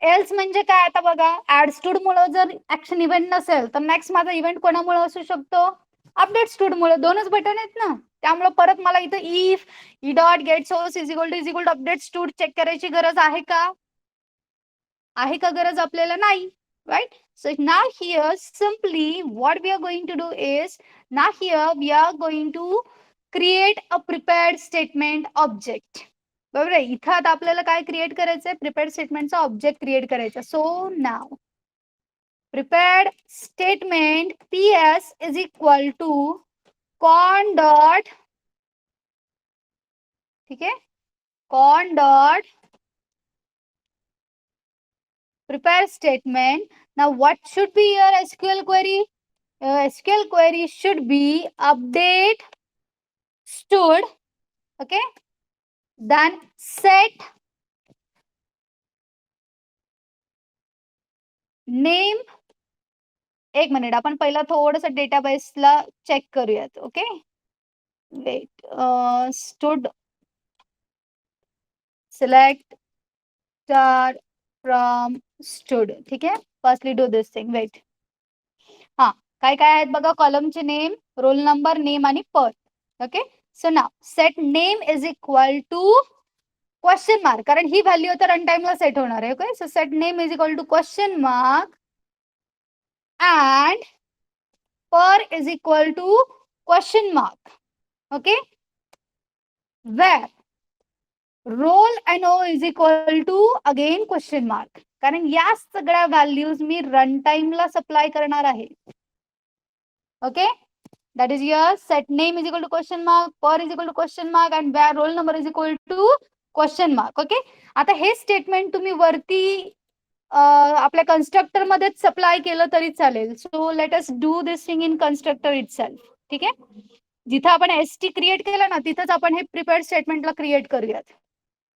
एल्स म्हणजे काय, आता बघा ऍड स्टूड मुळे जर ऍक्शन इव्हेंट नसेल तर नेक्स्ट माझा इव्हेंट कोणामुळे असू शकतो, अपडेट स्टूड मुळे. दोनच बटन आहेत ना, त्यामुळे परत मला इथं if E dot get source is equal to update stud check करायची गरज आहे का? आहे का गरज? आपल्याला नाही, right? So now here simply what we are going to do is, now here we are going to create a prepared statement object. बरोबर आहे. इथं आता आपल्याला काय क्रिएट करायचंय, प्रिपेअर्ड स्टेटमेंटचा ऑब्जेक्ट क्रिएट करायचा. सो नाव prepared statement ps is equal to con dot, ठीक आहे, con dot prepare statement. Now what should be your SQL query? Your SQL query should be update stood, okay, then set name. एक minute, आपण पहिला थोडस डेटाबेसला check करूयात. Okay, wait, stood select star from stood. ठीक आहे, firstly do this thing. Wait, हा काय काय आहेत बघा, कॉलमचे नेम, रोल नंबर, नेम आणि per. Okay, so now set name is equal to question mark, कारण ही व्हॅल्यू आता रन टाइमला सेट होणार आहे. Okay, so set name is equal to question mark and per is equal to question mark. Okay, where roll and o is equal to again question mark, कारण या सगळ्या values मी run टाइमला supply करणार आहे. Okay, that is your set name is equal to question mark, per is equal to question mark and where roll number is equal to question mark. Okay, आता हे statement तुम्ही वरती आपल्या constructor मध्येच supply केलं तरी चालेल. सो let us do this thing in constructor itself. ठीक आहे, जिथं आपण एसटी क्रिएट केलं ना तिथंच आपण हे प्रिपेअर्ड स्टेटमेंटला क्रिएट करूयात.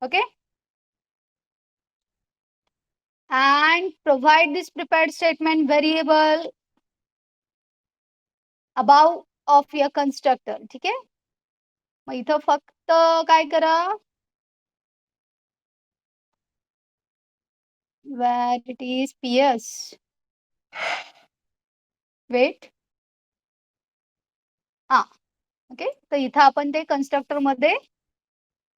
Okay, and provide this prepared statement variable above of your constructor. ठीक आहे, मग इथं फक्त काय करा, where it is ps. Wait, हा ओके, तर इथं आपण ते कन्स्ट्रक्टर मध्ये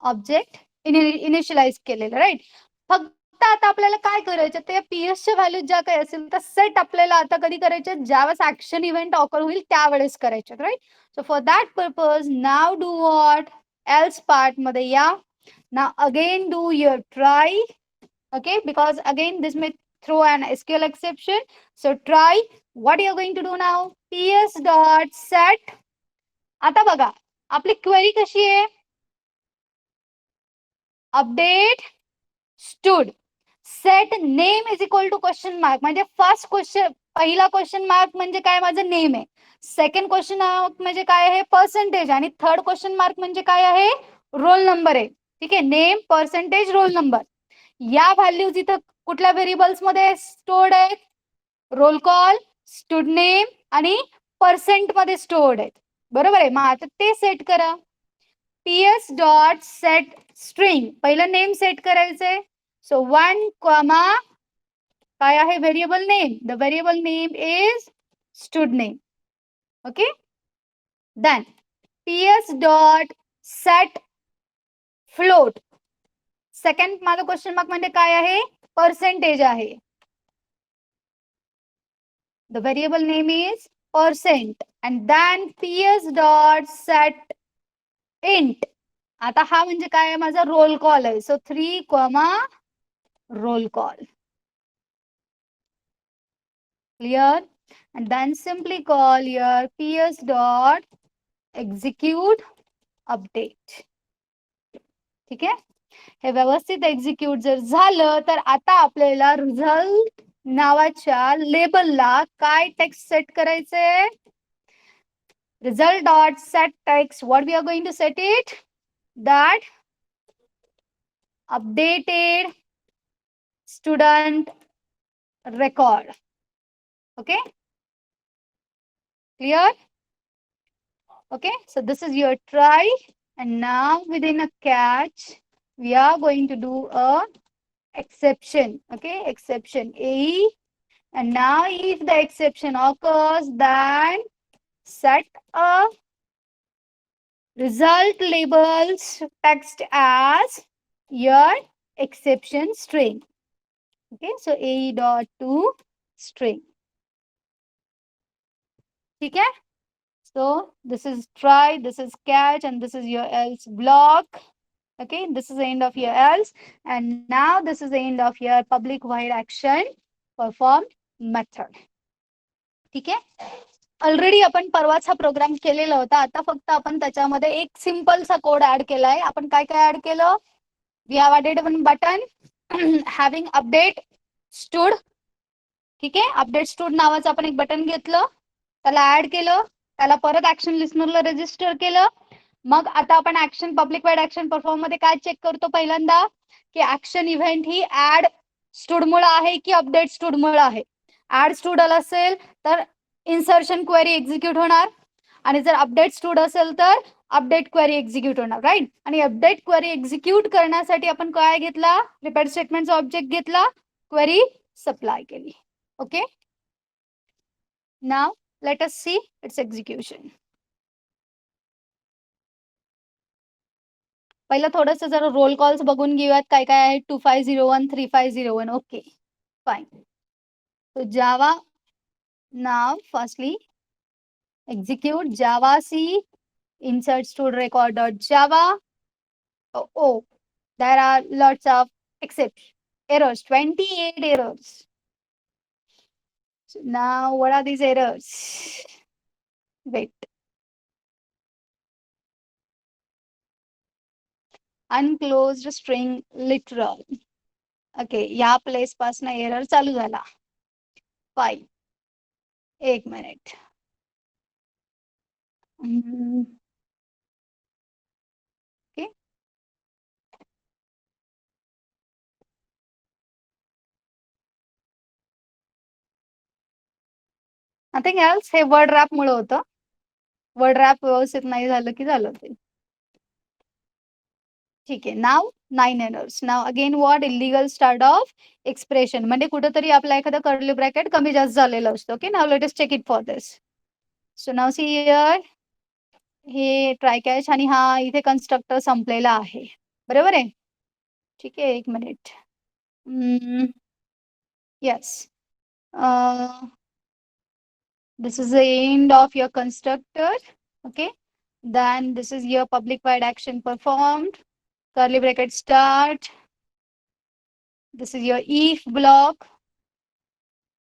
ऑब्जेक्ट इनिशियलाइज केलेलं, राईट. फक्त आता आपल्याला काय करायचं, ते पीएसच्या व्हॅल्यू ज्या काही असेल त्या सेट आपल्याला आता कधी करायचे, ज्यावेळेस ऍक्शन इव्हेंट ऑकर होईल त्यावेळेस करायचे, right. So for that purpose now do what, else part मध्ये या. Now again do your try. Okay, because again this may throw an SQL exception. So try. What you are going to do now? ps dot set. आता बघा आपली query कशी आहे, update stud set name is equal to question mark. म्हणजे first question, पहिला question mark म्हणजे काय, माझं नेम आहे. सेकंड क्वेश्चन मार्क म्हणजे काय आहे, पर्सेंटेज. आणि थर्ड क्वेश्चन मार्क म्हणजे काय आहे, रोल नंबर आहे. ठीक आहे, नेम, पर्सेंटेज, रोल नंबर. या व्हॅल्यूज इथं कुठल्या व्हेरिएबल्स मध्ये स्टोर्ड आहेत, रोल कॉल, स्टूड नेम आणि पर्सेंट मध्ये स्टोर्ड आहेत. बरोबर आहे, मग आता ते सेट करा. ps डॉट सेट स्ट्रिंग, पहिलं नेम सेट करायचंय. सो 1 कॉमा काय आहे, variable name. The variable name is stud name. Okay, then ps dot set float. Second माझं क्वेश्चन मार्क म्हणजे काय आहे, पर्सेंटेज आहे. The variable name is percent and then ps dot set int. आता हा म्हणजे काय आहे, माझा रोल कॉल आहे. सो 3 comma roll call. Clear, and then simply call your ps dot execute update. ठीक आहे, हे व्यवस्थित एक्झिक्यूट जर झालं तर आता आपल्याला रिझल्ट नावाच्या लेबलला काय टेक्स्ट सेट करायचंय, result dot set text. What we are going to set it, that updated student record. Okay, clear. Okay, so this is your try, and now within a catch we are going to do a exception. Okay, exception AE, and now if the exception occurs, then set a result labels text as your exception string. Okay, so AE dot to string. ठीक है, so this is try, this is catch, and this is your else block. Okay, this is the end of your else, and now this is the end of your public void action performed method. ठीक आहे, already आपण परवाच हा programme केलेला होता. आता फक्त आपण त्याच्यामध्ये एक सिंपलसा कोड ऍड केलाय. आपण काय काय ऍड केलं, we have added one button having update stud. ठीक आहे, अपडेट स्टूड नावाचं आपण एक बटन घेतलं, त्याला ऍड केलं, त्याला परत ऍक्शन लिस्नरला रजिस्टर केलं. मग आता आपण action public wide action perform मध्ये काय चेक करतो पहिल्यांदा, की ऍक्शन इव्हेंट ही ऍड स्टूड मुळे आहे की अपडेट स्टूड मुळे आहे. ऍड स्टूड असेल तर इन्सर्शन क्वेरी एक्झिक्यूट होणार, आणि जर अपडेट स्टूड असेल तर अपडेट क्वेरी एक्झिक्यूट होणार, राईट. आणि अपडेट क्वेरी एक्झिक्यूट करण्यासाठी आपण काय घेतला, रिपीट स्टेटमेंटचा ऑब्जेक्ट घेतला, क्वेरी सप्लाय केली. Okay, now let us see it's execution. पहिलं थोडंसं जरा रोल कॉल्स बघून घेऊयात, काय काय आहे. 2501 3501. Okay fine. So Java now firstly execute Java C insert stud record dot Java. Oh, there are lots of exceptions, errors, 28 errors. So now what are these errors? Wait. Unclosed string literal. Okay, या place पासन error चालू झाला. Fine, एक minute. Okay, nothing else. हे word wrap मुळे होतं. Word rap व्यवस्थित नाही झालं की झालं ते. ठीक आहे, नाव 9 errors. Now again what, illegal start of expression, म्हणजे कुठेतरी आपला एखादा कर्ली ब्रॅकेट कमी जास्त झालेलं असतं. Okay, now let us check it for this. So now see here, हे ट्राय कॅच आणि हा इथे कन्स्ट्रक्टर संपलेला आहे, बरोबर आहे. ठीक आहे, एक minute. Yes, this is the end of your constructor. Okay, then this is your public void action performed, curly bracket start. This is your if block.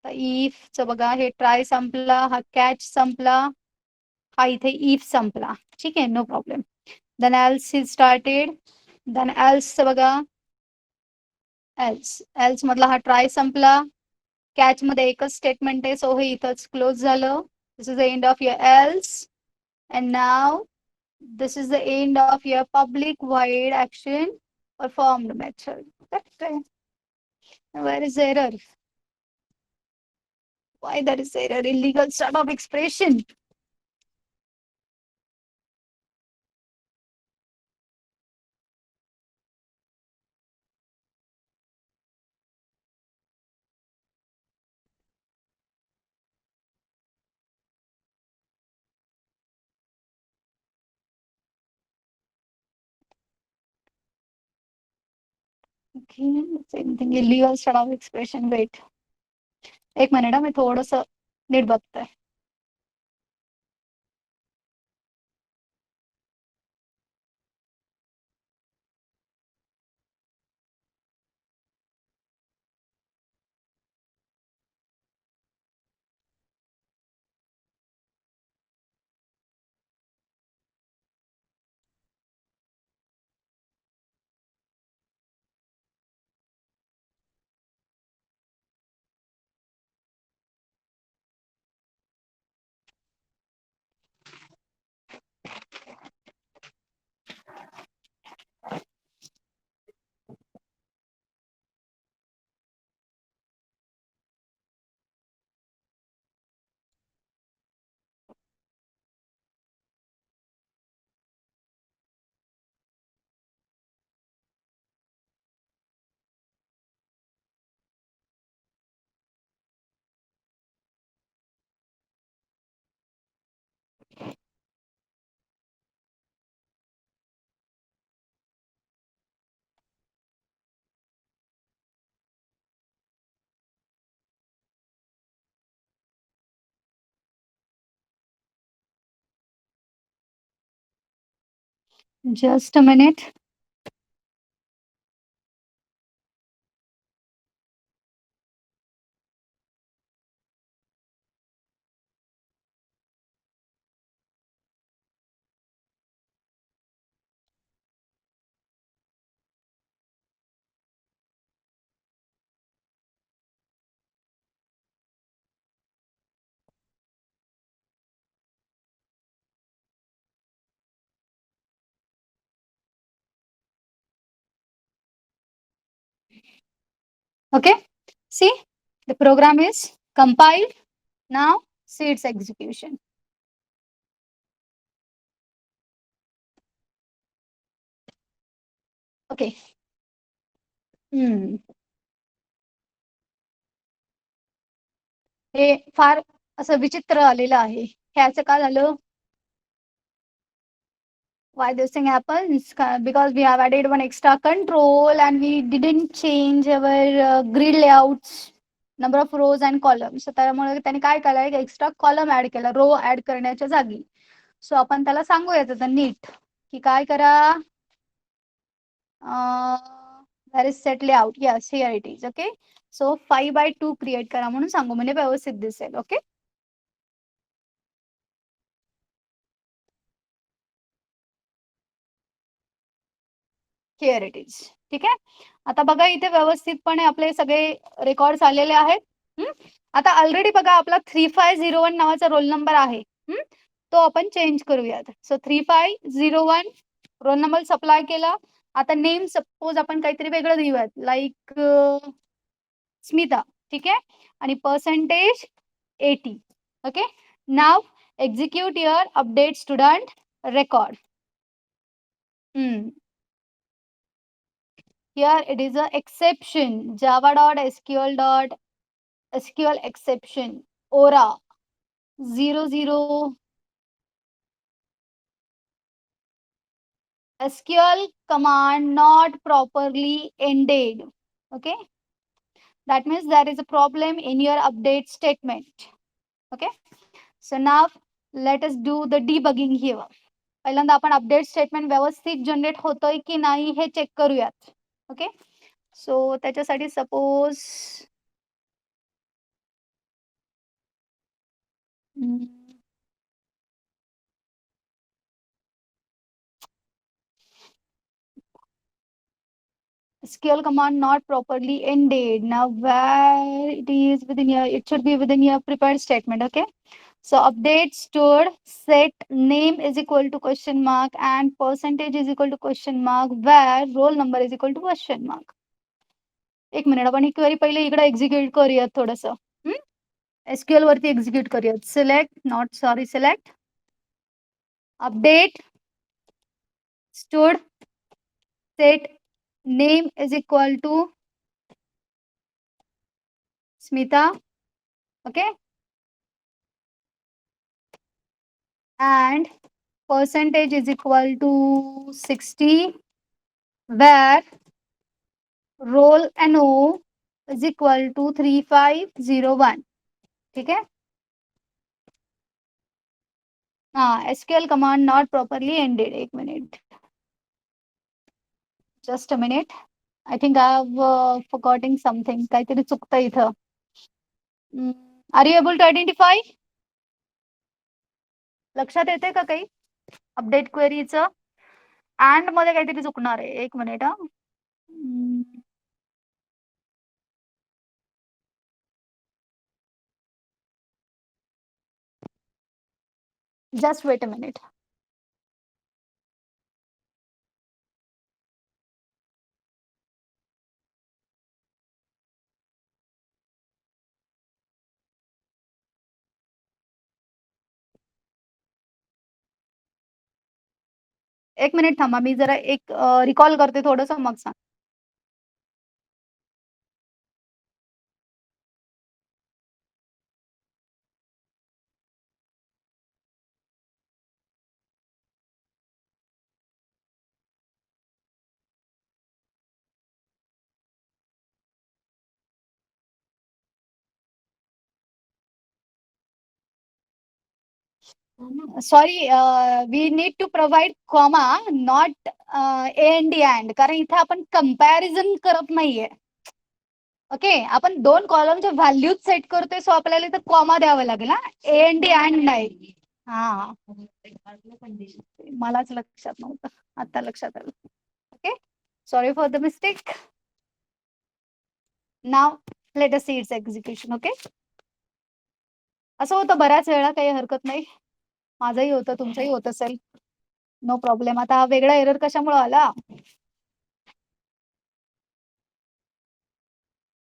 if च बघा, हे ट्राय संपला, हा कॅच संपला, हा इथे if संपला. ठीक आहे, no problem. then else is started. then else च बघा, else मधला हा ट्राय संपला, कॅच मध्ये एकच स्टेटमेंट आहे, सो हे इथंच क्लोज झालं. This is the end of your else. and now this is the end of your public void action performed method. Okay. Where is the error? Why there is error? Illegal start of expression. Okay, same thing. Illegal start of expression. Wait. एक minute, मी थोडस NEET बघते. Just a minute. Okay, see, the program is compiled. Now see its execution. Okay. हे फार असं विचित्र आलेलं आहे. हे असं का झालं? Why this thing happens? Because we have added one extra control and we didn't change our grid layouts, number of rows and columns. So त्यामुळे त्याने काय केलं, एक एक्स्ट्रा कॉलम ऍड केला रो ऍड करण्याच्या जागी. सो आपण त्याला सांगूयात आता नीट की काय करा. There is set layout. Yes, here it is. Okay. So 5x2 create करा म्हणून सांगू, म्हणजे व्यवस्थित दिसेल. ओके. Here it is. ठीक आहे. आता बघा इथे व्यवस्थितपणे आपले सगळे रेकॉर्ड्स आलेले आहेत. आता ऑलरेडी बघा आपला 3501 नावाचा रोल नंबर आहे. तो आपण चेंज करूयात. सो 3501 रोल नंबर सप्लाय केला. आता नेम सपोज आपण काहीतरी वेगळं देऊयात, लाईक स्मिता. ठीक आहे. आणि percentage 80. Okay. Now execute your update student record. Here it is a exception, java.sql.sql exception, aura 00 SQL command not properly ended. Okay, that means there is a problem in your update statement. Okay, so now let us do the debugging here. पहिल्यांदा आपण update statement व्यवस्थित generate होतोय की नाही हे check करूयात. Okay. सो त्याच्यासाठी suppose SQL command not properly ended. Now where it is within your, it should be within your prepared statement. Okay. So update stored set name is equal to question mark and percentage is equal to question mark where roll number is equal to question mark. एक minute, आपण ही query पहिले इकडे execute करूयात थोडंसं. SQL वरती execute करूयात. Select update stored set name is equal to Smita. Okay. And percentage is equal to 60 where roll NO is equal to 3501. ठीक है. SQL command not properly ended. एक minute. Just a minute. I think I have forgotten something. काहीतरी चुकतं इथं. Are you able to identify? लक्षात येते का काही अपडेट क्वेरीचं? अँड मध्ये काहीतरी चुकणार आहे. एक minute. Just wait a minute. एक मिनिट थांबा, मी जरा एक रिकॉल करते थोडंसं, मग सांग. Sorry, we need to provide comma not and कारण इथे आपण कंपॅरिझन करत नाहीये. ओके. आपण दोन कॉलमच्या व्हॅल्यूज सेट करतोय, सो आपल्याला इथे कॉमा द्यावं लागेल. and नाही. हा, मलाच लक्षात नव्हतं, आता लक्षात आलं. Okay. Sorry for the mistake. Now let us see it's execution. Okay. असं होतं बऱ्याच वेळा, काही हरकत नाही. माझंही होतं, तुमचंही होत असेल. No problem. आता वेगळा एरर कशामुळे आला?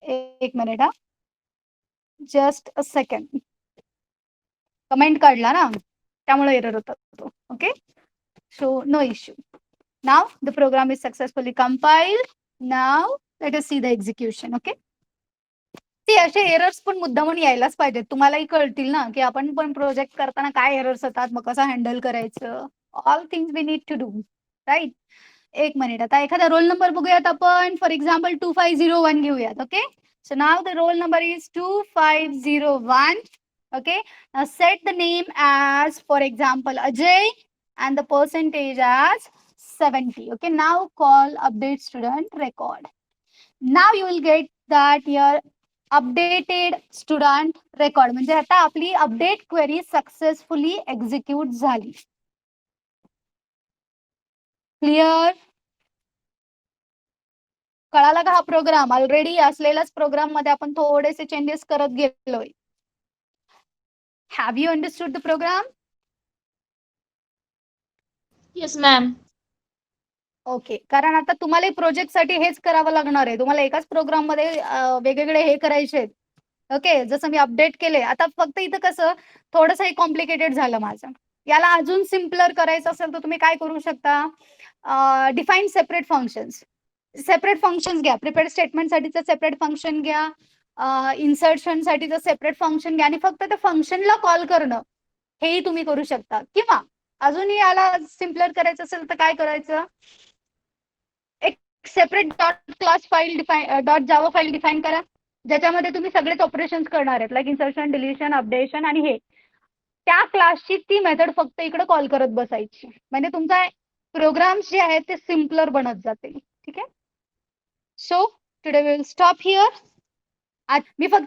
एक मिनिट हा, जस्ट अ सेकंड. कमेंट काढला ना, त्यामुळे एरर होता तो. Okay, so no issue. Now the program is successfully compiled. Now let us see the execution. Okay. ते असे एरर्स पण मुद्दामून यायलाच पाहिजेत, तुम्हालाही कळतील ना की आपण पण प्रोजेक्ट करताना काय एरर्स येतात, मग कसं हँडल करायचं. All things we need to do, right. एक मिनिट, आता एखादा रोल नंबर बघूयात आपण. फॉर एक्झाम्पल 2501 घेऊयात. Okay, so now the roll number is 2501. Okay, now set the name as, for example, Ajay, and the percentage as 70. Okay, now call update student record. Now you will get that your updated student record. म्हणजे आता आपली update query successfully execute झाली. Clear? कळाला का हा programme? Already असलेल्याच programme मध्ये आपण थोडेसे चेंजेस करत गेलोय. Have you understood the program? Yes ma'am. Okay, कारण आता तुम्हाला प्रोजेक्टसाठी हेच करावं लागणार आहे. तुम्हाला एकाच प्रोग्राम मध्ये वेगवेगळे हे करायचे आहेत. ओके, जसं मी अपडेट केले, आता फक्त इथं कसं थोडंसं हे कॉम्प्लिकेटेड झालं माझं. याला अजून सिम्पलर करायचं असेल तर तुम्ही काय करू शकता, define separate functions. Separate function घ्या, प्रिपेअर्ड स्टेटमेंटसाठीचं सेपरेट फंक्शन घ्या, इन्सर्शन साठीचं सेपरेट फंक्शन घ्या आणि फक्त त्या फंक्शनला कॉल करणं हेही तुम्ही करू शकता. किंवा अजूनही याला सिम्पलर करायचं असेल तर काय करायचं, एक separate dot class file dot जावा फाईल डिफाईन करा, ज्याच्यामध्ये तुम्ही सगळेच ऑपरेशन्स करणार आहेत, लाईक इन्सर्शन, डिलिशन, अपडेशन आणि हे. त्या क्लासची ती मेथड फक्त इकडे कॉल करत बसायची, म्हणजे तुमचा प्रोग्राम्स जे आहेत ते सिम्पलर बनत जातील. ठीक आहे, so today we will stop here. मी फक्त